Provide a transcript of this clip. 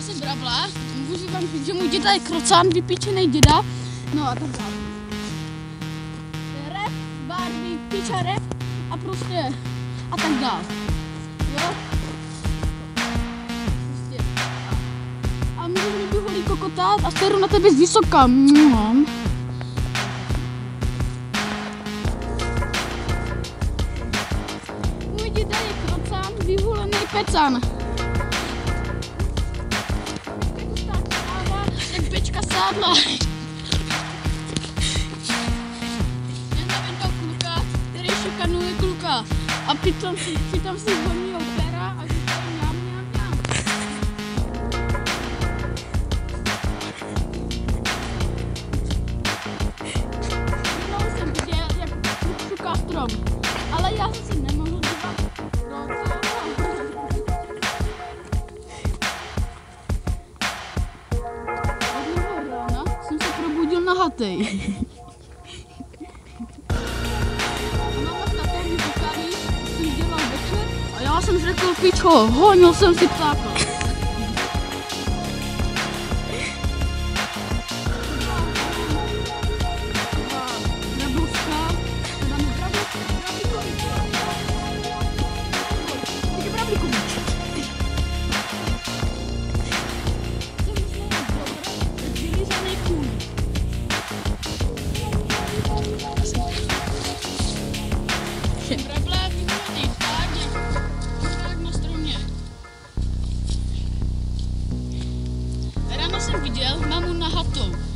Já jsem Bravla, můžu vám říct, že můj děda je krocán, vypíčený děda, no a tak dále. Rap, Barbie, píča rap a prostě a tak dále. Jo? Prostě. A můžu mi holí kokotát a seru na tebe z vysoka. Můj děda je krocán, vyhulený pecan. Sádla. Neznamená toho kluka, který šikanuje kluka. A přitom si honí opera a říká mňam. Jednou jsem viděl, jak kluk šuká strom. Ale já jsem si nemohl dívat. Nahatej. Mama s tatou mi říkali, jsem dělal večer a já jsem řekl, pičo, honil jsem si ptáka. Nebluska, teda mi Bravlíkovič. Bravla vyvolený tak na stromě. Ráno jsem viděl mamu nahatou.